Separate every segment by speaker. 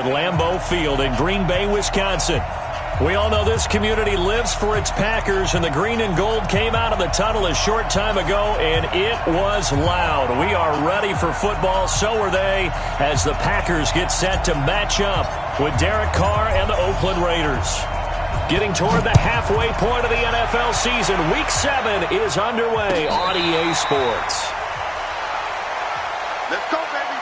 Speaker 1: at Lambeau Field in Green Bay, Wisconsin. We all know this community lives for its Packers, and the green and gold came out of the tunnel a short time ago, and it was loud. We are ready for football, so are they, as the Packers get set to match up with Derek Carr and the Oakland Raiders. Getting toward the halfway point of the NFL season, Week 7 is underway on EA Sports.
Speaker 2: Let's go, baby.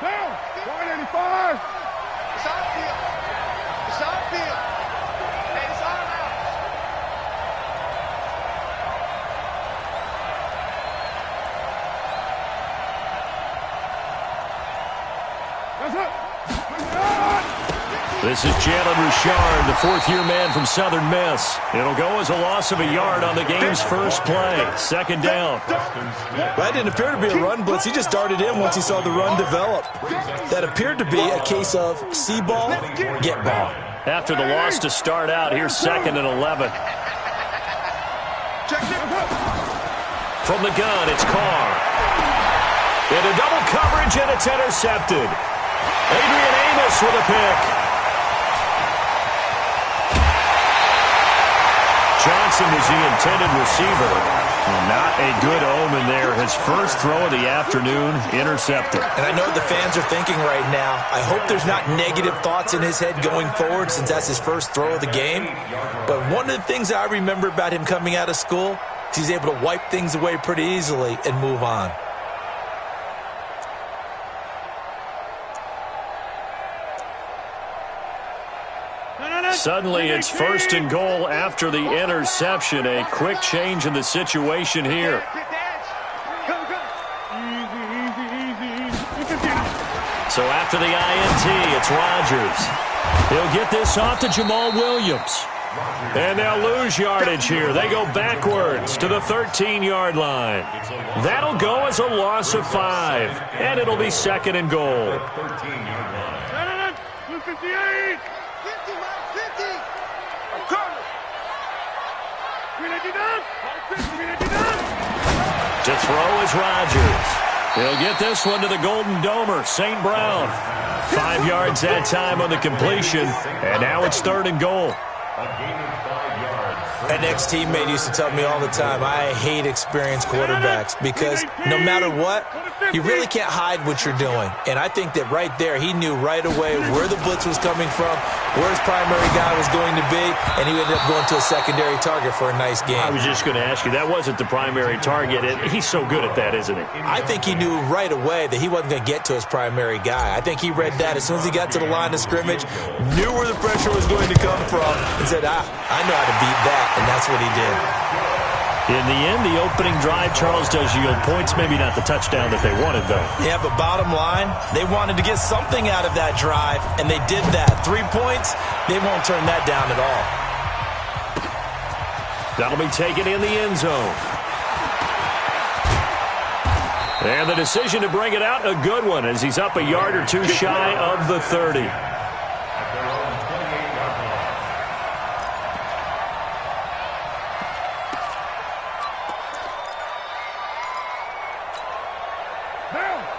Speaker 3: Down, 185.
Speaker 2: It's on field. It's on field. Hey, it's on out.
Speaker 3: That's it.
Speaker 1: This is Jalen Richard, the fourth-year man from Southern Miss. It'll go as a loss of a yard on the game's first play. Second down.
Speaker 4: That didn't appear to be a run blitz. He just darted in once he saw the run develop. That appeared to be a case of see ball, get ball.
Speaker 1: After the loss to start out, here's 2nd and 11. From the gun, it's Carr. Into double coverage, and it's intercepted. Adrian Amos with a pick. Johnson was the intended receiver. Not a good omen there. His first throw of the afternoon, intercepted.
Speaker 4: And I know the fans are thinking right now, I hope there's not negative thoughts in his head going forward since that's his first throw of the game. But one of the things I remember about him coming out of school is he's able to wipe things away pretty easily and move on.
Speaker 1: Suddenly, it's 1st and goal after the interception. A quick change in the situation here. So after the INT, it's Rodgers. He'll get this off to Jamal Williams. And they'll lose yardage here. They go backwards to the 13-yard line. That'll go as a loss of 5. And it'll be 2nd and goal.
Speaker 3: 58.
Speaker 1: To throw is Rodgers. He'll get this one to the Golden Domer, St. Brown. 5 yards that time on the completion, and now it's 3rd and goal.
Speaker 4: An ex-teammate used to tell me all the time, I hate experienced quarterbacks because no matter what, you really can't hide what you're doing. And I think that right there, he knew right away where the blitz was coming from, where his primary guy was going to be, and he ended up going to a secondary target for a nice game.
Speaker 1: I was just going to ask you, that wasn't the primary target. He's so good at that, isn't he?
Speaker 4: I think he knew right away that he wasn't going to get to his primary guy. I think he read that as soon as he got to the line of scrimmage, knew where the pressure was going to come from, and said, I know how to beat that, and that's what he did.
Speaker 1: In the end, the opening drive, Charles, does yield points. Maybe not the touchdown that they wanted, though.
Speaker 4: Yeah, but bottom line, they wanted to get something out of that drive, and they did that. 3 points, they won't turn that down at all.
Speaker 1: That'll be taken in the end zone. And the decision to bring it out, a good one, as he's up a yard or two shy of the 30.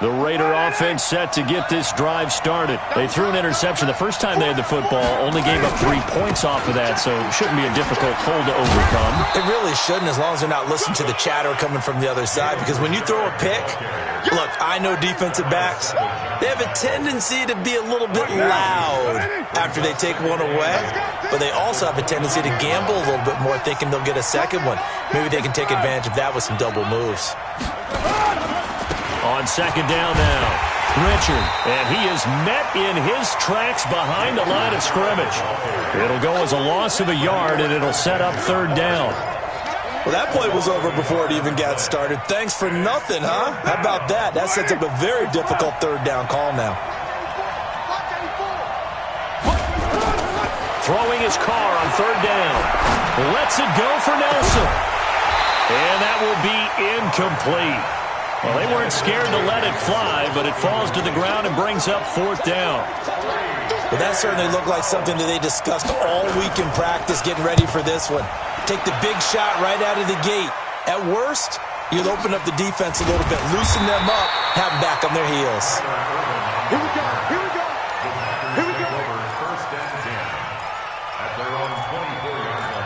Speaker 1: The Raider offense set to get this drive started. They threw an interception the first time they had the football, only gave up 3 points off of that, so it shouldn't be a difficult hole to overcome.
Speaker 4: It really shouldn't, as long as they're not listening to the chatter coming from the other side, because when you throw a pick, look, I know defensive backs, they have a tendency to be a little bit loud after they take one away, but they also have a tendency to gamble a little bit more, thinking they'll get a second one. Maybe they can take advantage of that with some double moves.
Speaker 1: On second down now, Richard, and he is met in his tracks behind the line of scrimmage. It'll go as a loss of a yard, and it'll set up 3rd down.
Speaker 4: Well, that play was over before it even got started. Thanks for nothing, huh? How about that? That sets up a very difficult 3rd down call now.
Speaker 1: Throwing his car on 3rd down. Lets it go for Nelson. And that will be incomplete. Well, they weren't scared to let it fly, but it falls to the ground and brings up 4th down.
Speaker 4: Well, that certainly looked like something that they discussed all week in practice getting ready for this one. Take the big shot right out of the gate. At worst, you'll open up the defense a little bit, loosen them up, have them back on their heels.
Speaker 2: Here we go. Here we go. Here we go.
Speaker 5: First and 10 at their own 24-yard line.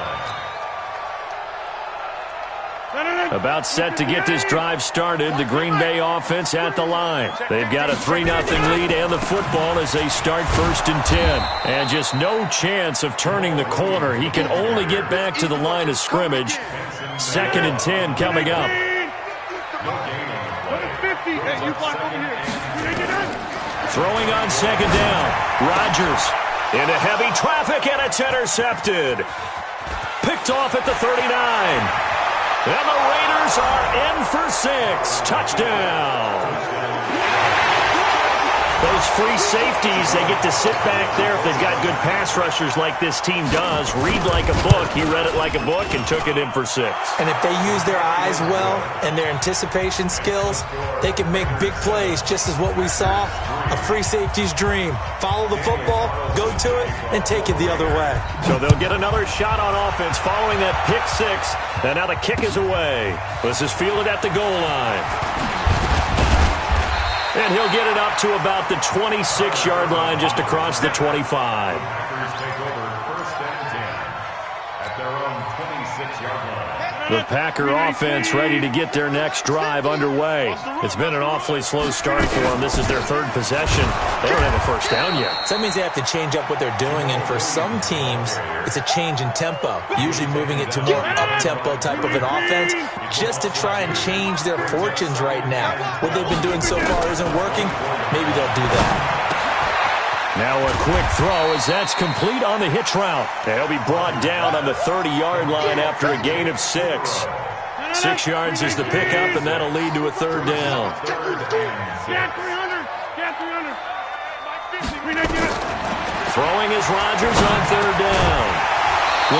Speaker 1: About set to get this drive started. The Green Bay offense at the line. They've got a 3-0 lead and the football as they start first and 10. And just no chance of turning the corner. He can only get back to the line of scrimmage. Second and 10 coming up. Throwing on second down. Rodgers into heavy traffic, and it's intercepted. Picked off at the 39. And the Raiders are in for 6. Touchdown. Those free safeties, they get to sit back there if they've got good pass rushers like this team does. Read like a book. He read it like a book and took it in for 6.
Speaker 4: And if they use their eyes well and their anticipation skills, they can make big plays, just as what we saw, a free safety's dream. Follow the football, go to it, and take it the other way.
Speaker 1: So they'll get another shot on offense following that pick 6. And now the kick is away. This is fielded at the goal line. And he'll get it up to about the 26-yard line, just across the 25.
Speaker 5: Packers take over first and 10 at their own 26-yard line.
Speaker 1: The Packer offense ready to get their next drive underway. It's been an awfully slow start for them. This is their third possession. They don't have a first down yet.
Speaker 4: So that means they have to change up what they're doing, and for some teams, it's a change in tempo, usually moving it to more up-tempo type of an offense, just to try and change their fortunes right now. What they've been doing so far isn't working. Maybe they'll do that.
Speaker 1: Now a quick throw as that's complete on the hitch route. They'll be brought down on the 30-yard line after a gain of 6. 6 yards is the pickup, and that'll lead to a third down. Throwing is Rodgers on third down.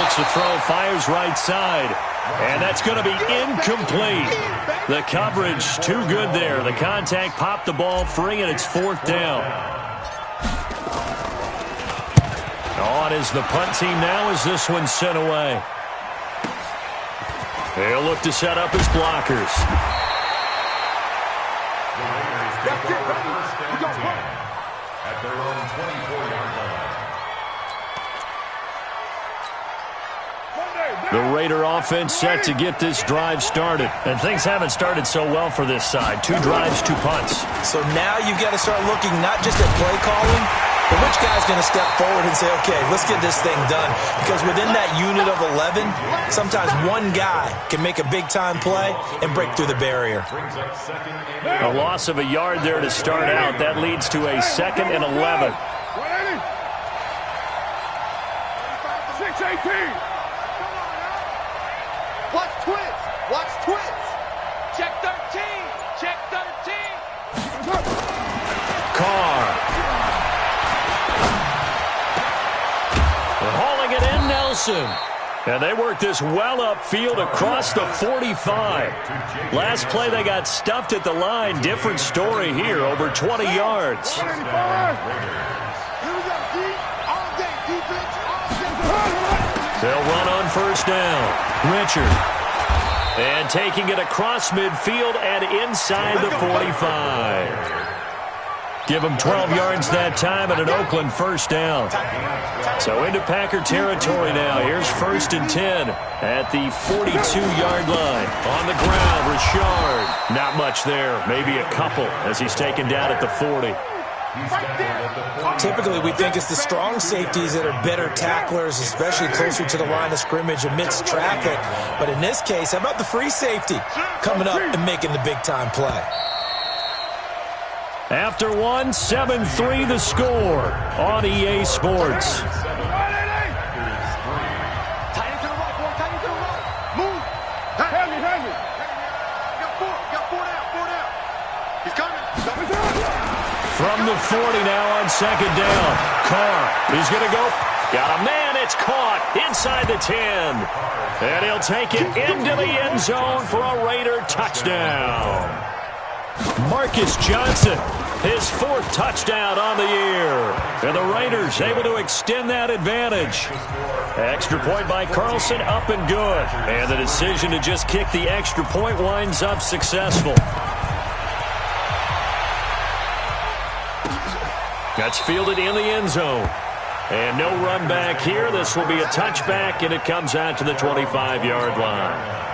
Speaker 1: Looks to throw, fires right side. And that's going to be incomplete. The coverage too good there. The contact popped the ball free, and it's fourth down. On is the punt team now as this one's sent away. They'll look to set up his blockers.
Speaker 5: The Raiders take over first and 10 at their own 24-yard line.
Speaker 1: The Raider offense set to get this drive started. And things haven't started so well for this side. 2 drives, 2 punts.
Speaker 4: So now you've got to start looking not just at play calling, but which guy's going to step forward and say, okay, let's get this thing done? Because within that unit of 11, sometimes one guy can make a big-time play and break through the barrier.
Speaker 1: A loss of a yard there to start out. That leads to a 2nd and 11.
Speaker 3: 6-18.
Speaker 2: Watch twins. Watch twins. Check 13. Check 13.
Speaker 1: Carr. Hauling it in, Nelson. And they work this well upfield across the 45. Last play they got stuffed at the line. Different story here, over 20 yards. They'll run on first down. Richard. And taking it across midfield and inside the 45. Give them 12 yards that time and an Oakland first down. So into Packer territory now. Here's first and 10 at the 42-yard line. On the ground, Richard. Not much there. Maybe a couple as he's taken down at the 40.
Speaker 4: Typically, we think it's the strong safeties that are better tacklers, especially closer to the line of scrimmage amidst traffic. But in this case, how about the free safety coming up and making the big-time play?
Speaker 1: After 1, 7-3 the score on EA Sports. From the 40 now on second down. Carr, he's going to go. Got a man, it's caught inside the 10. And he'll take it into the end zone for a Raider touchdown. Marcus Johnson, his 4th touchdown on the year. And the Raiders able to extend that advantage. Extra point by Carlson, up and good. And the decision to just kick the extra point winds up successful. That's fielded in the end zone. And no run back here. This will be a touchback, and it comes out to the 25-yard line.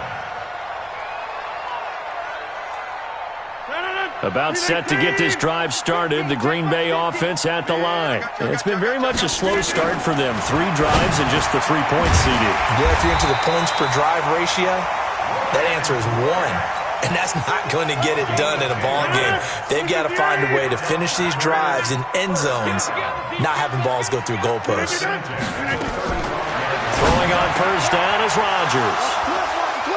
Speaker 1: About set to get this drive started, the Green Bay offense at the line. It's been very much a slow start for them. 3 drives and just the 3 points seeded.
Speaker 4: Yeah, if you're into the points per drive ratio, that answer is 1. And that's not going to get it done in a ball game. They've got to find a way to finish these drives in end zones, not having balls go through goalposts.
Speaker 1: Throwing on first down is Rodgers.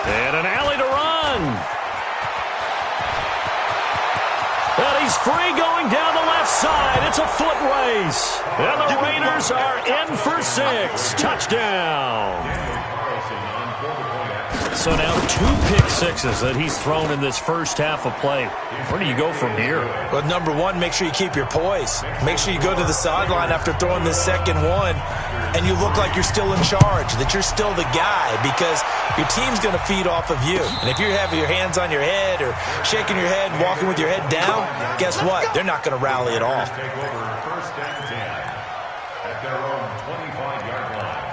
Speaker 1: And an alley to run. And he's free going down the left side. It's a foot race. And the Raiders are in for 6. Touchdown. So now 2 pick sixes that he's thrown in this first half of play. Where do you go from here?
Speaker 4: Well, number 1, make sure you keep your poise. Make sure you go to the sideline after throwing this second one, and you look like you're still in charge, that you're still the guy, because your team's going to feed off of you. And if you're having your hands on your head or shaking your head and walking with your head down, guess what? They're not going to rally at all.
Speaker 5: Take over first and 10 at their own 25-yard line.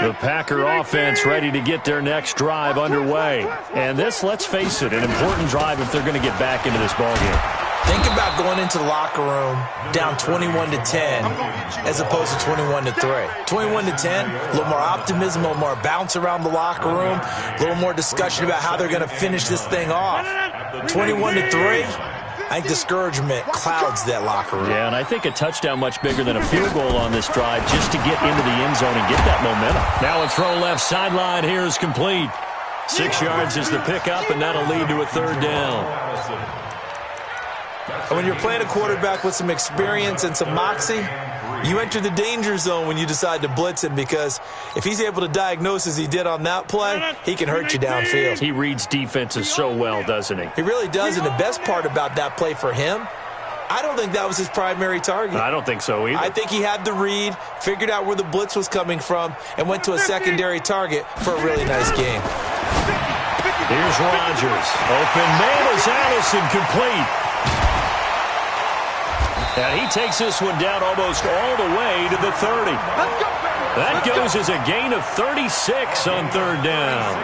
Speaker 1: The Packer offense ready to get their next drive underway. And this, let's face it, an important drive if they're going to get back into this ballgame.
Speaker 4: Think about going into the locker room down 21-10 as opposed to 21-3. 21-10, a little more optimism, a little more bounce around the locker room, a little more discussion about how they're going to finish this thing off. 21-3, I think discouragement clouds that locker room.
Speaker 1: Yeah, and I think a touchdown much bigger than a field goal on this drive just to get into the end zone and get that momentum. Now a throw left sideline here is complete. 6 yards is the pickup, and that'll lead to a 3rd down.
Speaker 4: And when you're playing a quarterback with some experience and some moxie, you enter the danger zone when you decide to blitz him, because if he's able to diagnose as he did on that play, he can hurt you downfield.
Speaker 1: He reads defenses so well, doesn't he?
Speaker 4: He really does, and the best part about that play for him, I don't think that was his primary target.
Speaker 1: I don't think so either.
Speaker 4: I think he had the read, figured out where the blitz was coming from, and went to a secondary target for a really nice game.
Speaker 1: Here's Rodgers. Open man is Allison, complete. And he takes this one down almost all the way to the 30. That goes as a gain of 36 on 3rd down.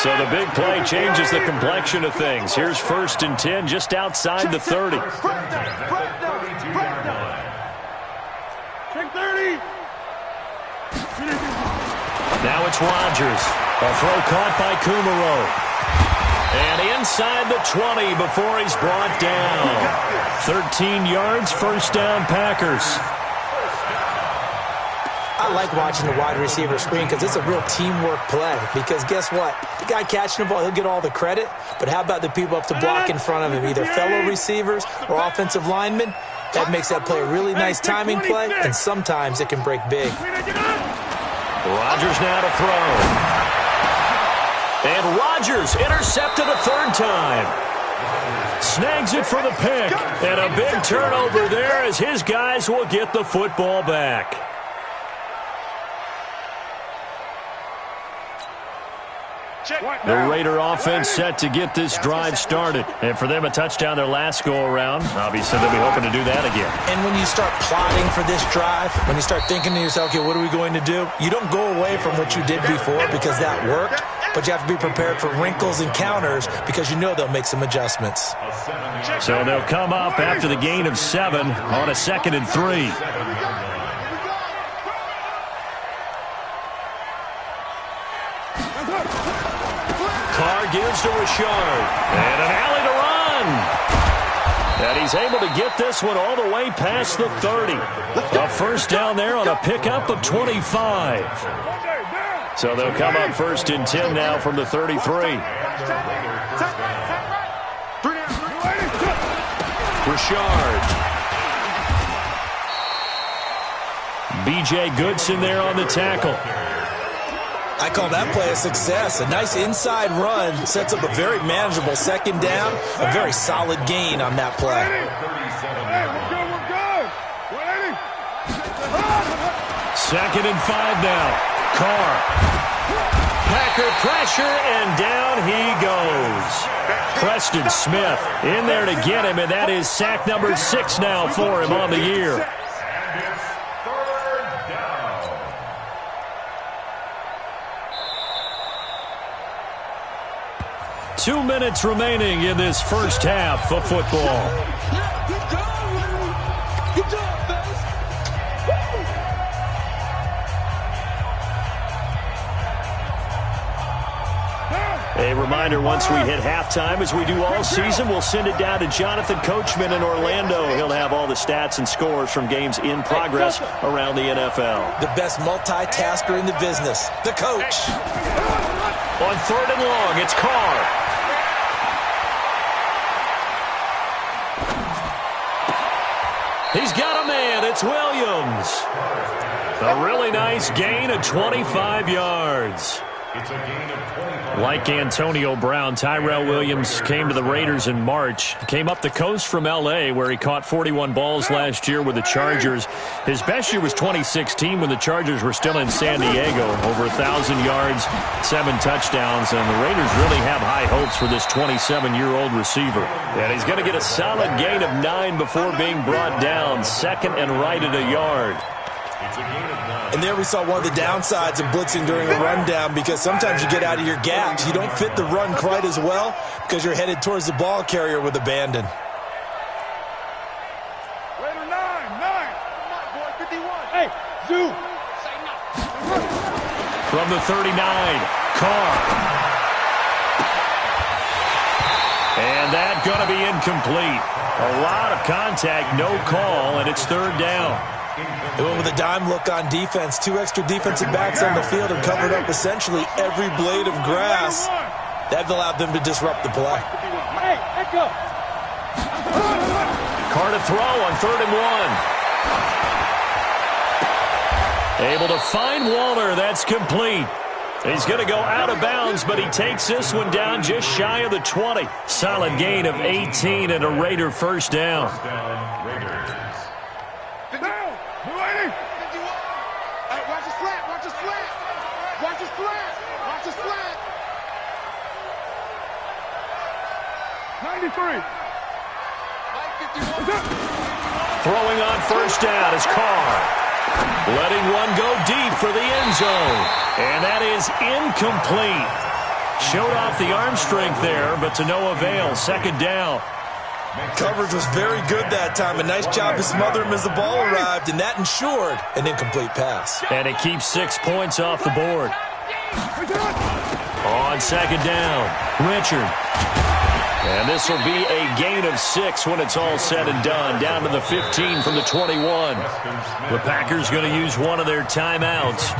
Speaker 1: So the big play changes the complexion of things. Here's 1st and 10 just outside the 30.
Speaker 3: Check 30.
Speaker 1: Now it's Rodgers. A throw caught by Kumaro. And inside the 20 before he's brought down. 13 yards, 1st down, Packers.
Speaker 4: I like watching the wide receiver screen because it's a real teamwork play. Because guess what? The guy catching the ball, he'll get all the credit. But how about the people up to block in front of him, either fellow receivers or offensive linemen? That makes that play a really nice timing play, and sometimes it can break big.
Speaker 1: Rodgers now to throw. And Rodgers intercepted a 3rd time. Snags it for the pick. And a big turnover there as his guys will get the football back. The Raider offense set to get this drive started. And for them, a touchdown their last go-around. Obviously, they'll be hoping to do that again.
Speaker 4: And when you start plotting for this drive, when you start thinking to yourself, okay, what are we going to do? You don't go away from what you did before because that worked, but you have to be prepared for wrinkles and counters because you know they'll make some adjustments.
Speaker 1: So they'll come up after the gain of 7 on a 2nd and 3. Carr gives to Richard. And an alley to run. And he's able to get this one all the way past the 30. A 1st down there on a pickup of 25. So they'll come up 1st and 10 now from the 33. Richard. B.J. Goodson there on the tackle.
Speaker 4: I call that play a success. A nice inside run sets up a very manageable second down, a very solid gain on that play.
Speaker 3: Hey, we're good, we're good. 180.
Speaker 1: Second and 5 now. Carr. Packer pressure, and down he goes. Preston Smith in there to get him, and that is sack number 6 now for him on the year.
Speaker 5: And it's third down.
Speaker 1: Two minutes remaining in this first half of football. A reminder, once we hit halftime, as we do all season, we'll send it down to Jonathan Coachman in Orlando. He'll have all the stats and scores from games in progress around the NFL.
Speaker 4: The best multitasker in the business, the coach.
Speaker 1: On third and long, it's Carr. He's got a man. It's Williams. A really nice gain of 25 yards.
Speaker 5: It's a gain of 25.
Speaker 1: Like Antonio Brown, Tyrell Williams came to the Raiders in March. Came up the coast from L.A., where he caught 41 balls last year with the Chargers. His best year was 2016 when the Chargers were still in San Diego. Over 1,000 yards, 7 touchdowns, and the Raiders really have high hopes for this 27-year-old receiver. And he's going to get a solid gain of 9 before being brought down. Second and right at a yard.
Speaker 5: It's a gain of 9.
Speaker 4: And there we saw one of the downsides of blitzing during a rundown, because sometimes you get out of your gaps. You don't fit the run quite as well because you're headed towards the ball carrier with abandon.
Speaker 3: Raider 9. Hey, Zoo.
Speaker 1: From the 39, Carr. And that going to be incomplete. A lot of contact, no call, and it's third down.
Speaker 4: They went with a dime look on defense. 2 extra defensive backs on the field and covered up essentially every blade of grass. That allowed them to disrupt the play.
Speaker 3: Hey, echo.
Speaker 1: Carr to throw on third and 1. Able to find Waller. That's complete. He's going to go out of bounds, but he takes this one down just shy of the 20. Solid gain of 18 and a Raider first down.
Speaker 5: Raiders.
Speaker 2: Watch his flat.
Speaker 3: 93.
Speaker 1: Throwing on first down is Carr. Letting one go deep for the end zone. And that is incomplete. Showed off the arm strength there, but to no avail. Second down.
Speaker 4: Coverage was very good that time. A nice job to smother him as the ball arrived, and that ensured an incomplete pass.
Speaker 1: And it keeps 6 points off the board. On second down, Richard. And this will be a gain of 6 when it's all said and done. Down to the 15 from the 21. The Packers going to use one of their timeouts,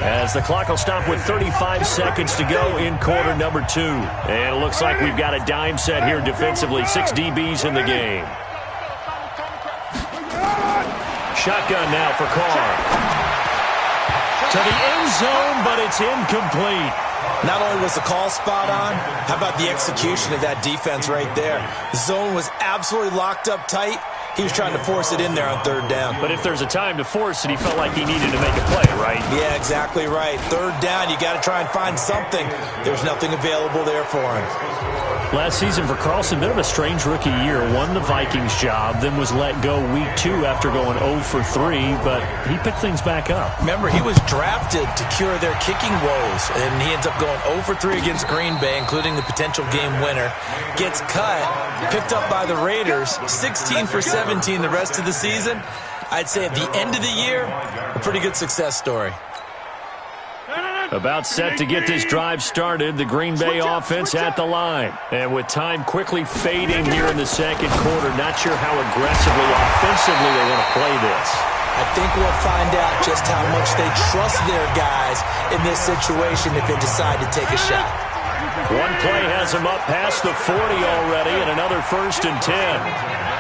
Speaker 1: as the clock will stop with 35 seconds to go in quarter number 2. And it looks like we've got a dime set here defensively. 6 DBs in the game. Shotgun now for Carr. To the end zone, but it's incomplete.
Speaker 4: Not only was the call spot on, how about the execution of that defense right there? The zone was absolutely locked up tight. He was trying to force it in there on third down.
Speaker 1: But if there's a time to force it, he felt like he needed to make a play, right?
Speaker 4: Yeah, exactly right. Third down, you got to try and find something. There's nothing available there for him.
Speaker 1: Last season for Carlson, bit of a strange rookie year. Won the Vikings job, then was let go week 2 after going 0 for 3, but he picked things back up.
Speaker 4: Remember, he was drafted to cure their kicking woes, and he ends up going 0 for 3 against Green Bay, including the potential game winner. Gets cut, picked up by the Raiders, 16 for 17 the rest of the season. I'd say at the end of the year, a pretty good success story.
Speaker 1: About set to get this drive started, the Green Bay offense at the line. And with time quickly fading here in the second quarter, not sure how aggressively, offensively they want to play this.
Speaker 4: I think we'll find out just how much they trust their guys in this situation if they decide to take a shot.
Speaker 1: One play has them up past the 40 already, and another 1st and 10.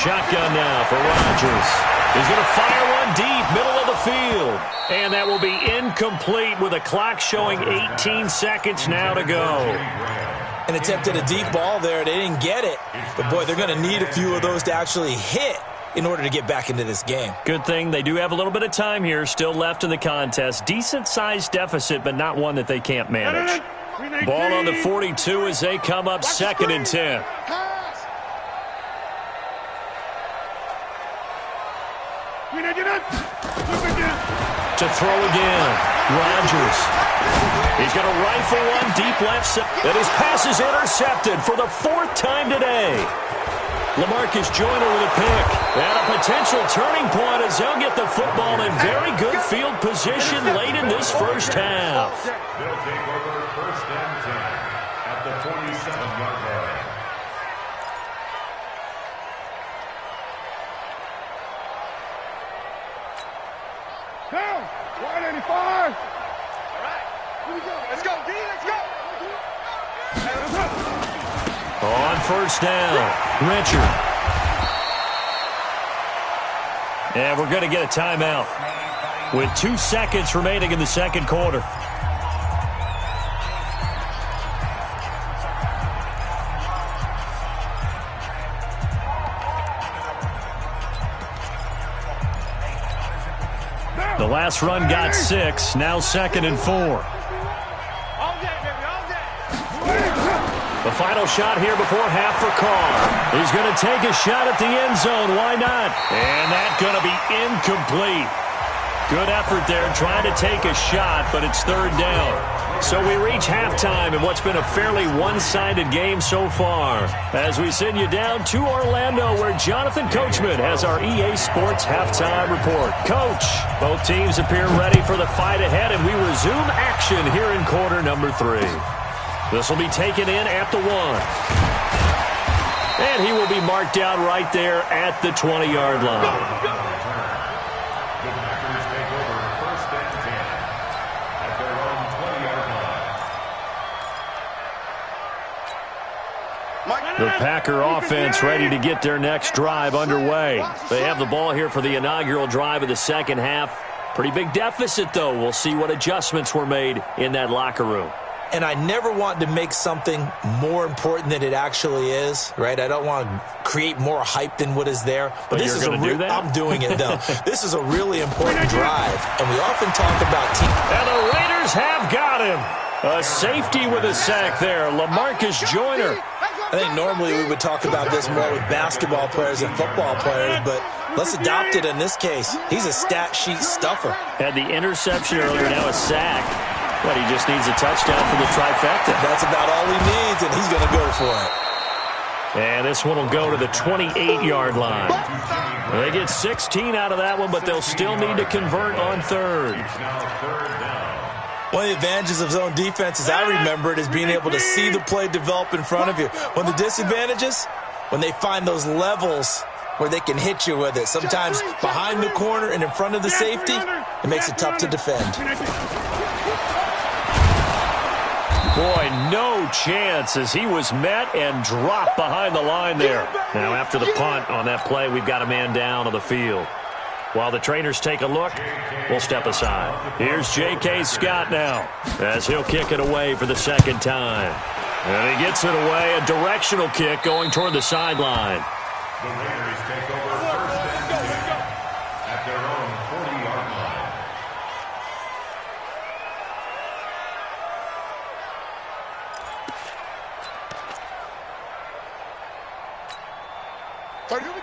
Speaker 1: shotgun now for Rodgers. He's going to fire one deep, middle of the field. And that will be incomplete with a clock showing 18 seconds now to go.
Speaker 4: An attempt at a deep ball there. They didn't get it. But, boy, they're going to need a few of those to actually hit in order to get back into this game.
Speaker 1: Good thing they do have a little bit of time here still left in the contest. Decent-sized deficit, but not one that they can't manage. Ball on the 42 as they come up 2nd and 10. To throw again, Rodgers. He's going to rifle one deep left side. And his pass is intercepted for the 4th time today. LaMarcus Joyner with a pick. And a potential turning point as they'll get the football in very good field position late in this first half.
Speaker 5: They'll take over 1st and 10 at the 47-yard line.
Speaker 3: Down. 185.
Speaker 2: All right. Here we go. Let's go, D. Let's go.
Speaker 1: On 1st down, Richard. And we're going to get a timeout with 2 seconds remaining in the 2nd quarter. The last run got 6, now 2nd and 4.
Speaker 2: All day, baby, all day.
Speaker 1: The final shot here before half for Carr. He's going to take a shot at the end zone. Why not? And that's going to be incomplete. Good effort there trying to take a shot, but it's 3rd down. So we reach halftime in what's been a fairly one-sided game so far. As we send you down to Orlando, where Jonathan Coachman has our EA Sports halftime report. Coach, both teams appear ready for the fight ahead, and we resume action here in quarter number 3. This will be taken in at the 1. And he will be marked out right there at the 20-yard line.
Speaker 5: The Packers take over 1st and 10 at their own 20-yard line.
Speaker 1: The Packer offense ready to get their next drive underway. They have the ball here for the inaugural drive of the 2nd half. Pretty big deficit, though. We'll see what adjustments were made in that locker room.
Speaker 4: And I never want to make something more important than it actually is, right? I don't want to create more hype than what is there. But this is I'm doing it, though. This is a really important drive. And we often talk about team.
Speaker 1: And the Raiders have got him. A safety with a sack there. LaMarcus Joyner.
Speaker 4: I think normally we would talk about this more with basketball players and football players, but let's adopt it in this case. He's a stat sheet stuffer.
Speaker 1: Had the interception earlier, now a sack. But he just needs a touchdown for the trifecta.
Speaker 4: That's about all he needs, and he's going to go for it.
Speaker 1: And this one will go to the 28-yard line. They get 16 out of that one, but they'll still need to convert on 3rd.
Speaker 4: One of the advantages of zone defense, as I remember it, is being able to see the play develop in front of you. One of the disadvantages, when they find those levels where they can hit you with it. Sometimes behind the corner and in front of the safety, it makes it tough to defend.
Speaker 1: Boy, no chance as he was met and dropped behind the line there. Now, after the punt on that play, we've got a man down on the field. While the trainers take a look, we'll step aside. Here's J.K. Scott now as he'll kick it away for the 2nd time. And he gets it away, a directional kick going toward the sideline.
Speaker 5: The Raiders take over 1st and 10 at their own 40-yard line.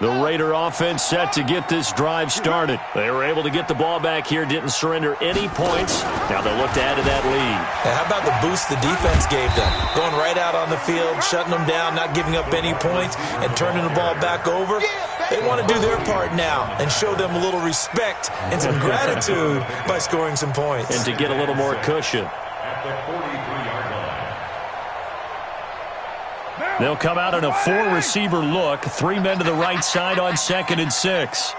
Speaker 1: The Raider offense set to get this drive started. They were able to get the ball back here, didn't surrender any points. Now they'll look to add to that lead.
Speaker 4: And how about the boost the defense gave them? Going right out on the field, shutting them down, not giving up any points, and turning the ball back over. They want to do their part now and show them a little respect and some gratitude by scoring some points.
Speaker 1: And to get a little more cushion.
Speaker 5: At the 43-yard line.
Speaker 1: They'll come out in a 4-receiver look. 3 men to the right side on 2nd and 6.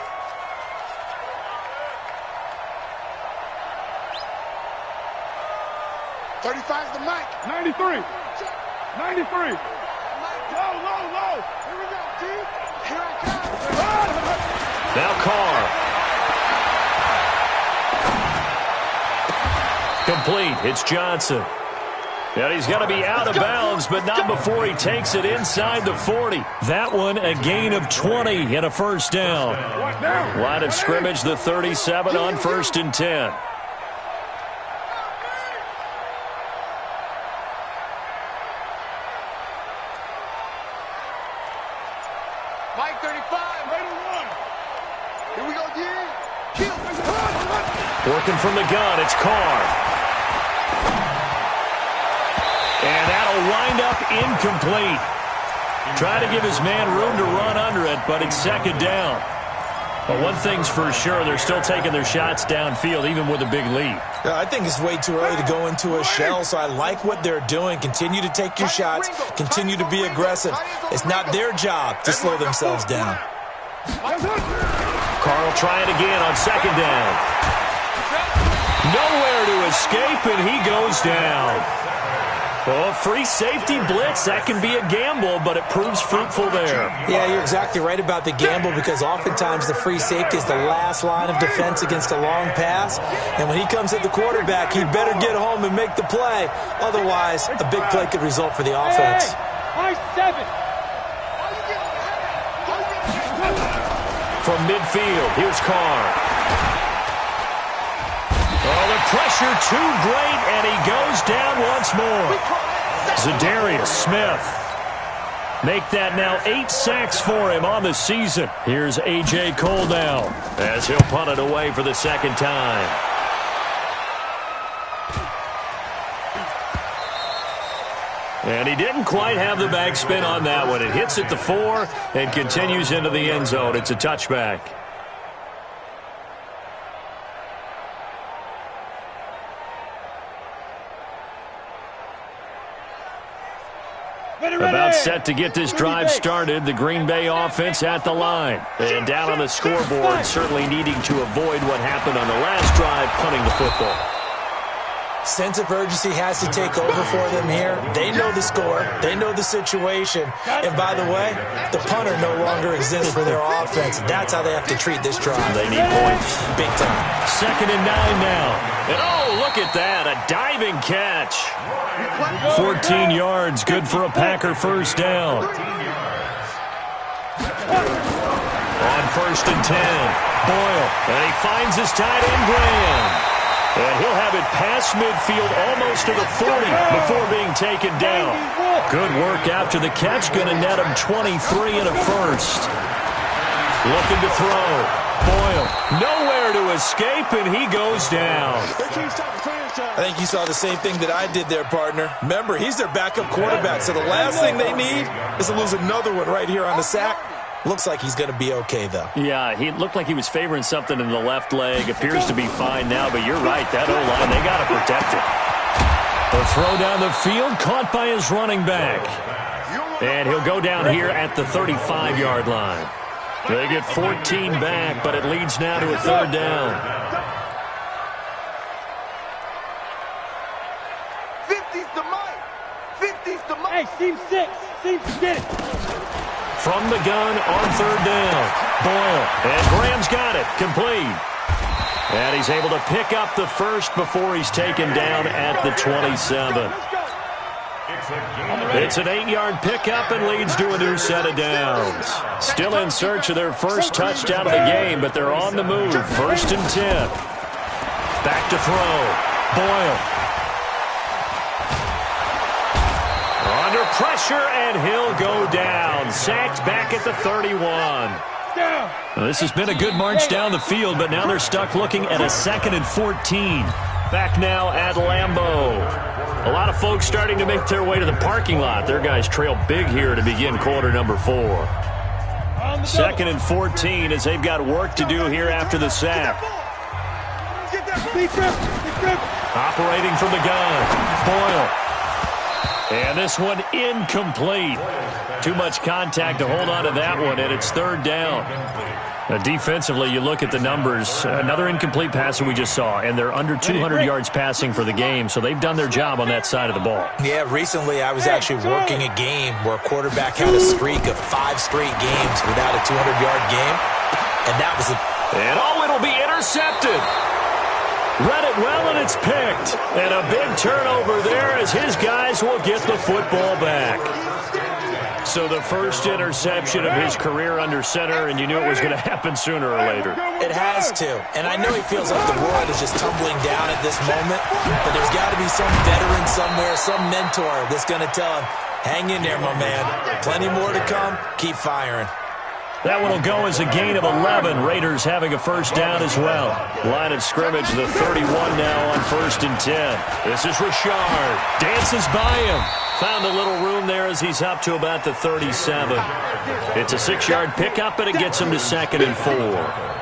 Speaker 2: $35's the mic.
Speaker 3: 93. 93.
Speaker 2: Low. Here we go, T.
Speaker 1: Now Carr. Complete. It's Johnson. And he's going to be out of bounds, but not before he takes it inside the 40. That one a gain of 20 and a first down. Line of scrimmage, the 37 on 1st and 10.
Speaker 2: Mike 35, ready to run. Here we go, D.
Speaker 1: Working from the gun, it's Carr. And that'll wind up incomplete. Try to give his man room to run under it, but it's second down. But one thing's for sure, they're still taking their shots downfield, even with a big lead.
Speaker 4: Yeah, I think it's way too early to go into a shell, so I like what they're doing. Continue to take your shots. Continue to be aggressive. It's not their job to slow themselves down.
Speaker 1: Carl trying again on second down. Nowhere to escape, and he goes down. Well, free safety blitz, that can be a gamble, but it proves fruitful there.
Speaker 4: Yeah, you're exactly right about the gamble, because oftentimes the free safety is the last line of defense against a long pass. And when he comes at the quarterback, he better get home and make the play. Otherwise, a big play could result for the offense.
Speaker 1: From midfield, here's Carr. Oh, the pressure too great, and he goes down once more. Zadarius Smith. Make that now 8 sacks for him on the season. Here's A.J. Cole now, as he'll punt it away for the second time. And he didn't quite have the backspin on that one. It hits at the 4 and continues into the end zone. It's a touchback. About set to get this drive started. The Green Bay offense at the line. And down on the scoreboard, certainly needing to avoid what happened on the last drive, punting the football.
Speaker 4: Sense of urgency has to take over for them here. They know the score. They know the situation. And by the way, the punter no longer exists for their offense. That's how they have to treat this drive.
Speaker 1: They need points.
Speaker 4: Big time.
Speaker 1: 2nd and 9 now. And oh, look at that. A diving catch. 14 yards. Good for a Packer first down. On 1st and 10. Boyle. And he finds his tight end, Graham. And he'll have it past midfield almost to the 40 before being taken down. Good work after the catch. Going to net him 23 and a first. Looking to throw. Boyle. Nowhere to escape, and he goes down.
Speaker 4: I think you saw the same thing that I did there, partner. Remember, he's their backup quarterback, so the last thing they need is to lose another one right here on the sack. Looks like he's going to be okay, though.
Speaker 1: Yeah, he looked like he was favoring something in the left leg. Appears to be fine now, but you're right. That O-line, they got to protect it. The throw down the field, caught by his running back. And he'll go down here at the 35-yard line. They get 14 back, but it leads now to a 3rd down.
Speaker 2: 50's the Mike. 50's the Mike.
Speaker 6: Hey, seam 6. Seam, get it.
Speaker 1: From the gun on 3rd down. Boyle. And Graham's got it. Complete. And he's able to pick up the first before he's taken down at the 27. It's an 8-yard pickup and leads to a new set of downs. Still in search of their first touchdown of the game, but they're on the move. 1st and 10. Back to throw. Boyle. Under pressure, and he'll go down. Sacked back at the 31. Well, this has been a good march down the field, but now they're stuck looking at a 2nd and 14. Back now at Lambeau. A lot of folks starting to make their way to the parking lot. Their guys trail big here to begin quarter number 4. 2nd and 14 as they've got work to do here after the sack. Operating from the gun. Boyle. And this one incomplete. Too much contact to hold on to that one, and it's third down. Defensively, you look at the numbers. Another incomplete pass that we just saw, and they're under 200 yards passing for the game, so they've done their job on that side of the ball.
Speaker 4: Yeah, recently I was actually working a game where a quarterback had a streak of 5 straight games without a 200-yard game, and that was
Speaker 1: And it'll be intercepted. Read it well, and it's picked. And a big turnover there as his guys will get the football back. So the first interception of his career under center, and you knew it was going to happen sooner or later.
Speaker 4: It has to. And I know he feels like the world is just tumbling down at this moment, but there's got to be some veteran somewhere, some mentor that's going to tell him, hang in there, my man. Plenty more to come. Keep firing.
Speaker 1: That one will go as a gain of 11. Raiders having a first down as well. Line of scrimmage, the 31 now on 1st and 10. This is Richard. Dances by him. Found a little room there as he's up to about the 37. It's a 6-yard pickup, and it gets him to 2nd and 4.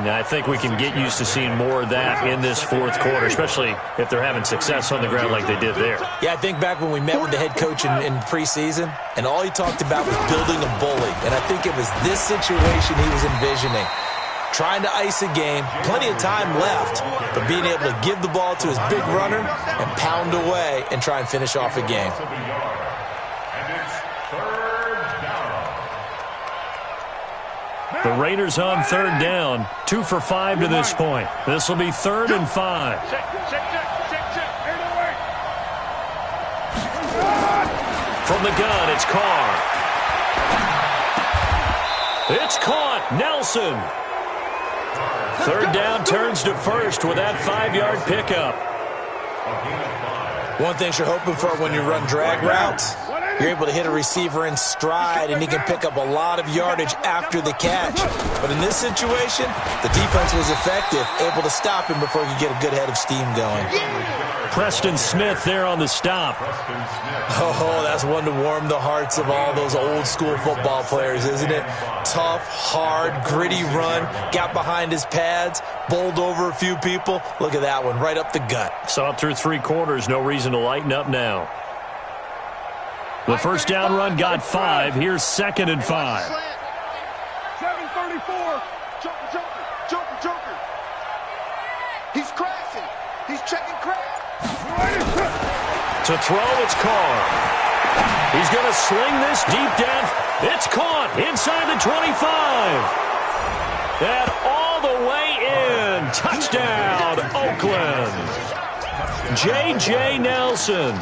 Speaker 1: Now, I think we can get used to seeing more of that in this fourth quarter, especially if they're having success on the ground like they did there.
Speaker 4: Yeah, I think back when we met with the head coach in preseason, and all he talked about was building a bully. And I think it was this situation he was envisioning. Trying to ice a game, plenty of time left, but being able to give the ball to his big runner and pound away and try and finish off a game.
Speaker 1: The Raiders on 3rd down, 2 for 5 to this point. This will be 3rd and 5. From the gun, it's Carr. It's caught. Nelson. 3rd down turns to 1st with that 5-yard pickup.
Speaker 4: One thing you're hoping for when you run drag routes, you're able to hit a receiver in stride, and he can pick up a lot of yardage after the catch. But in this situation, the defense was effective, able to stop him before he could get a good head of steam going.
Speaker 1: Preston Smith there on the stop.
Speaker 4: Oh, that's one to warm the hearts of all those old-school football players, isn't it? Tough, hard, gritty run, got behind his pads, bowled over a few people. Look at that one, right up the gut.
Speaker 1: Saw it through 3 quarters, no reason to lighten up now. The first down run got 5. Here's 2nd and 5.
Speaker 3: 734.
Speaker 2: Joker. He's crashing. He's checking crash.
Speaker 1: To throw, it's Carr. He's going to sling this deep down. It's caught inside the 25. And all the way in. Touchdown, Oakland. J.J. Nelson.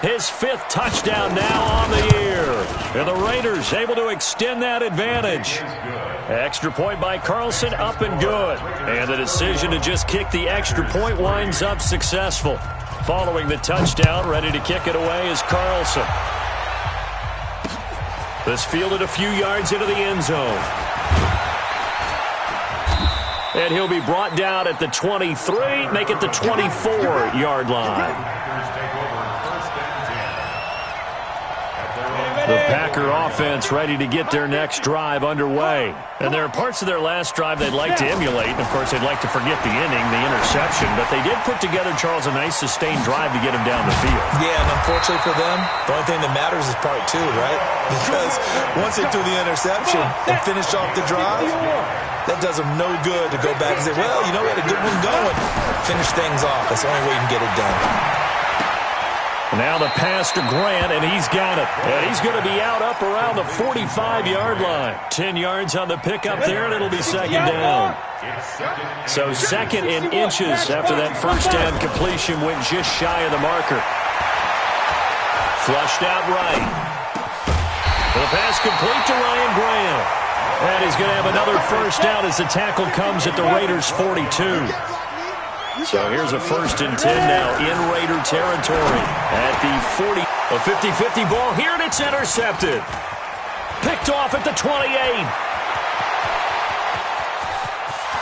Speaker 1: His 5th touchdown now on the year. And the Raiders able to extend that advantage. Extra point by Carlson, up and good. And the decision to just kick the extra point winds up successful. Following the touchdown, ready to kick it away is Carlson. This fielded a few yards into the end zone. And he'll be brought down at the 23, make it the 24-yard line. The Packer offense ready to get their next drive underway. And there are parts of their last drive they'd like to emulate. And, of course, they'd like to forget the inning, the interception. But they did put together, Charles, a nice sustained drive to get him down the field.
Speaker 4: Yeah, and unfortunately for them, the only thing that matters is part 2, right? Because once they threw the interception and finished off the drive, that does them no good to go back and say, well, you know, we had a good one going. Finish things off. That's the only way you can get it done.
Speaker 1: Now the pass to Grant, and he's got it. And he's going to be out up around the 45-yard line. 10 yards on the pickup there, and it'll be 2nd down. So 2nd in inches after that first down completion went just shy of the marker. Flushed out right. The pass complete to Ryan Grant. And he's going to have another first down as the tackle comes at the Raiders' 42. So here's a 1st and 10 now in Raider territory at the 40. A 50-50 ball here, and it's intercepted. Picked off at the 28.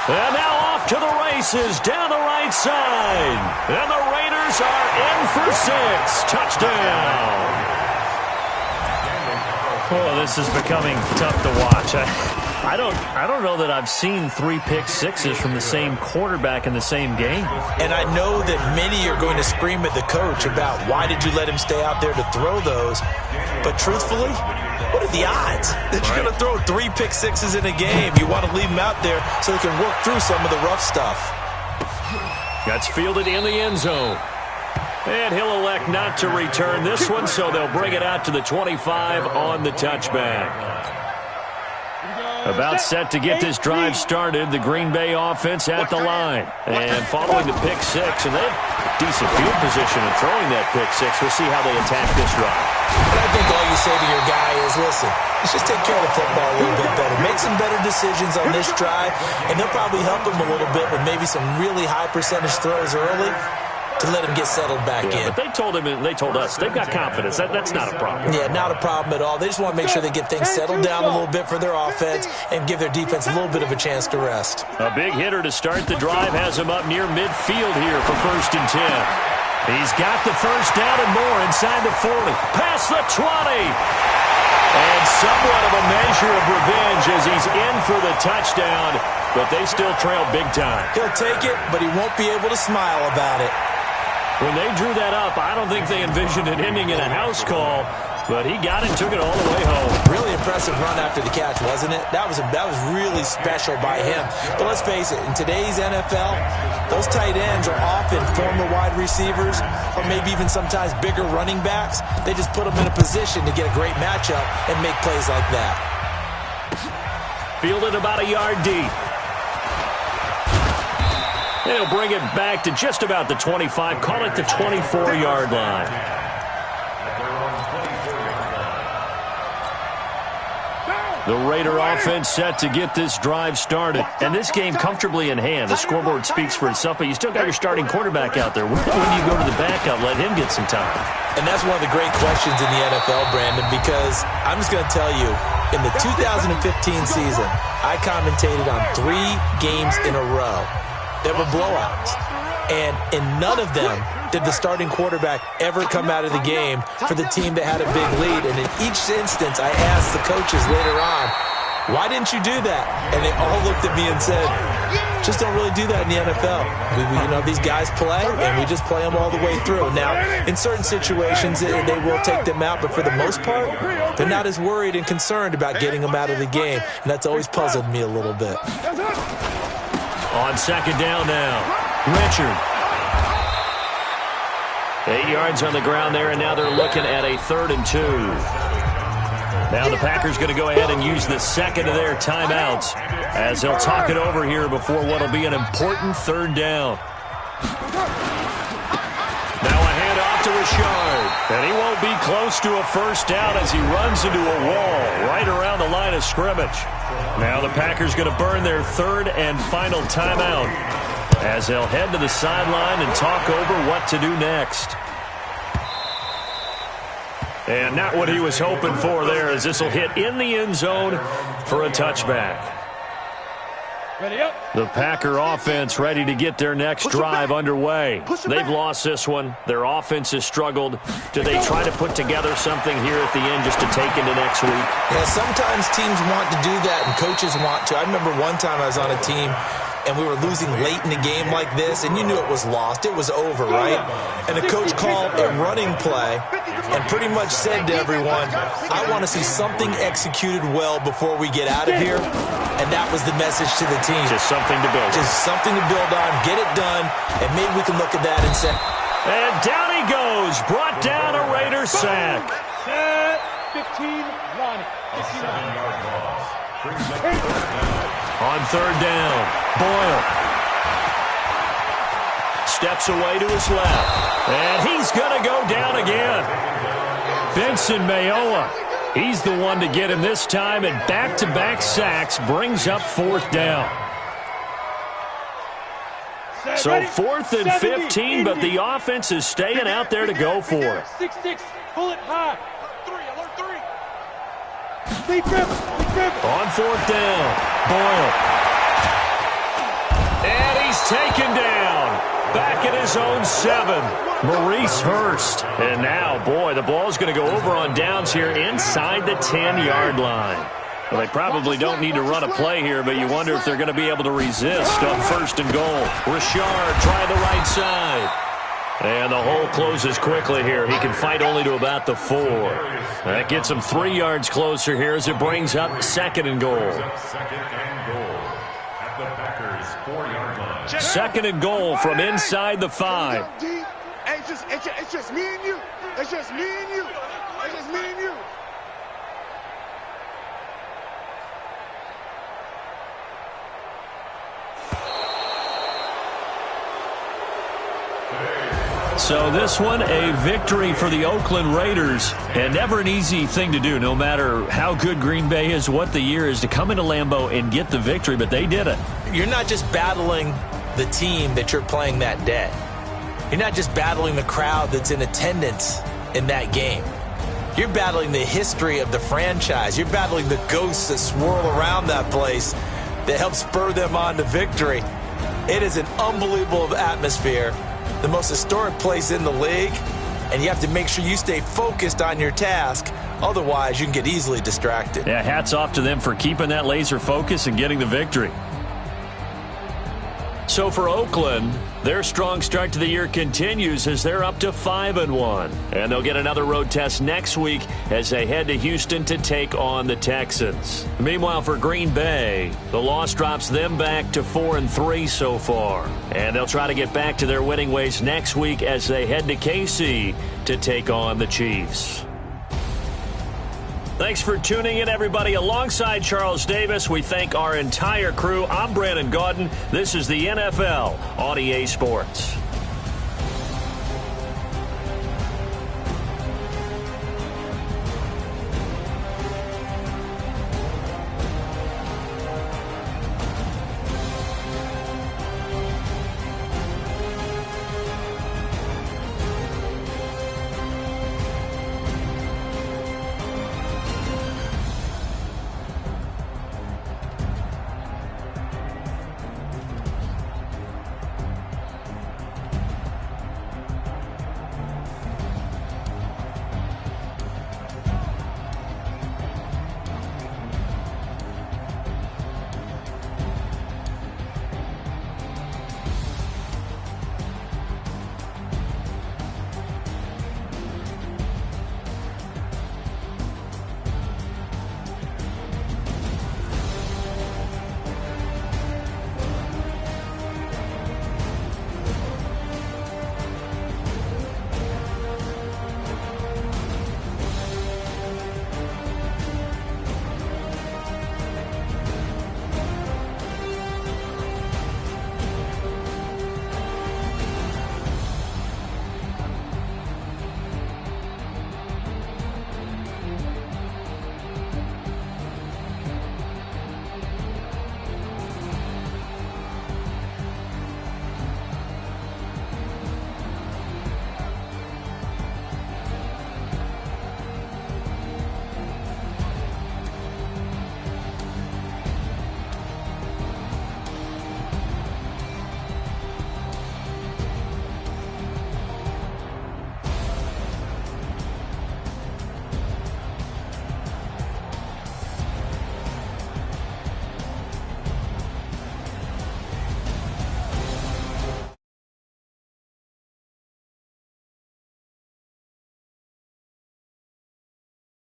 Speaker 1: And now off to the races down the right side. And the Raiders are in for 6. Touchdown. Oh, this is becoming tough to watch. I don't know that I've seen 3 pick-sixes from the same quarterback in the same game.
Speaker 4: And I know that many are going to scream at the coach about why did you let him stay out there to throw those. But truthfully, what are the odds that you're going to throw 3 pick-sixes in a game? You want to leave him out there so they can work through some of the rough stuff.
Speaker 1: That's fielded in the end zone. And he'll elect not to return this one, so they'll bring it out to the 25 on the touchback. About set to get this drive started, the Green Bay offense at the line. And following the pick six, and they have decent field position in throwing that pick six. We'll see how they attack this drive.
Speaker 4: And I think all you say to your guy is, listen, let's just take care of the football a little bit better. Make some better decisions on this drive, and they'll probably help him a little bit with maybe some really high percentage throws early to let him get settled back in.
Speaker 1: But they told him, and they told us, they've got confidence. That's not a problem.
Speaker 4: Yeah, not a problem at all. They just want to make sure they get things settled down a little bit for their offense and give their defense a little bit of a chance to rest.
Speaker 1: A big hitter to start the drive has him up near midfield here for 1st and 10. He's got the first down and more inside the 40. Past the 20. And somewhat of a measure of revenge as he's in for the touchdown, but they still trail big time.
Speaker 4: He'll take it, but he won't be able to smile about it.
Speaker 1: When they drew that up, I don't think they envisioned it ending in a house call, but he got it and took it all the way home.
Speaker 4: Really impressive run after the catch, wasn't it? That was really special by him. But let's face it, in today's NFL, those tight ends are often former wide receivers or maybe even sometimes bigger running backs. They just put them in a position to get a great matchup and make plays like that.
Speaker 1: Fielded about a yard deep. They'll bring it back to just about the 25. Call it the 24-yard line. The Raider offense set to get this drive started. And this game comfortably in hand. The scoreboard speaks for itself, but you still got your starting quarterback out there. When do you go to the backup, let him get some time?
Speaker 4: And that's one of the great questions in the NFL, Brandon, because I'm just going to tell you, in the 2015 season, I commentated on 3 games in a row. There were blowouts. And in none of them did the starting quarterback ever come out of the game for the team that had a big lead. And in each instance, I asked the coaches later on, why didn't you do that? And they all looked at me and said, just don't really do that in the NFL. These guys play, and we just play them all the way through. Now, in certain situations, they will take them out, but for the most part, they're not as worried and concerned about getting them out of the game. And that's always puzzled me a little bit.
Speaker 1: On 2nd down now, Richard. 8 yards on the ground there, and now they're looking at a 3rd and 2. Now the Packers going to go ahead and use the second of their timeouts as they'll talk it over here before what will be an important 3rd down. Now a handoff to Richard, and he won't be close to a first down as he runs into a wall right around the line of scrimmage. Now the Packers going to burn their 3rd and final timeout as they'll head to the sideline and talk over what to do next. And not what he was hoping for there, as this will hit in the end zone for a touchback.
Speaker 6: Ready up.
Speaker 1: The Packer offense ready to get their next drive underway. They've lost this one. Their offense has struggled. Do they try to put together something here at the end just to take into next week?
Speaker 4: Yeah, sometimes teams want to do that and coaches want to. I remember one time I was on a team and we were losing late in the game like this, and you knew it was lost. It was over, right? And the coach called a running play and pretty much said to everyone, I want to see something executed well before we get out of here. And that was the message to the team.
Speaker 1: Just something to build on.
Speaker 4: Just something to build on, get it done, and maybe we can look at that and say.
Speaker 1: And down he goes, brought down a Raider sack.
Speaker 6: 15, Ronnie.
Speaker 5: 7-yard loss.
Speaker 1: On 3rd down, Boyle steps away to his left, and he's going to go down again. Benson Mayowa, he's the one to get him this time, and back-to-back sacks brings up 4th down. So 4th and 15, but the offense is staying out there to go for it.
Speaker 6: 6-6, pull it high. Alert 3.
Speaker 1: On 4th down, Boyle. And he's taken down. Back at his own 7, Maurice Hurst. And now, boy, the ball's going to go over on downs here inside the 10-yard line. Well, they probably don't need to run a play here, but you wonder if they're going to be able to resist on 1st and goal. Richard trying the right side. And the hole closes quickly here. He can fight only to about the 4. That gets him 3 yards closer here as it brings up 2nd and goal.
Speaker 5: 2nd and goal at the Packers' 4-yard line.
Speaker 1: 2nd and goal from inside the 5.
Speaker 2: Hey, it's just me and you. It's just me and you. It's just me and you.
Speaker 1: So this one, a victory for the Oakland Raiders. And never an easy thing to do, no matter how good Green Bay is, what the year is, to come into Lambeau and get the victory, but they did it.
Speaker 4: You're not just battling the team that you're playing that day. You're not just battling the crowd that's in attendance in that game. You're battling the history of the franchise. You're battling the ghosts that swirl around that place that help spur them on to victory. It is an unbelievable atmosphere, the most historic place in the league, and you have to make sure you stay focused on your task. Otherwise, you can get easily distracted.
Speaker 1: Yeah, hats off to them for keeping that laser focus and getting the victory. So for Oakland, their strong start to the year continues as they're up to 5-1. And they'll get another road test next week as they head to Houston to take on the Texans. Meanwhile, for Green Bay, the loss drops them back to 4-3 so far. And they'll try to get back to their winning ways next week as they head to KC to take on the Chiefs. Thanks for tuning in, everybody. Alongside Charles Davis, we thank our entire crew. I'm Brandon Gaudin. This is the NFL on EA Sports.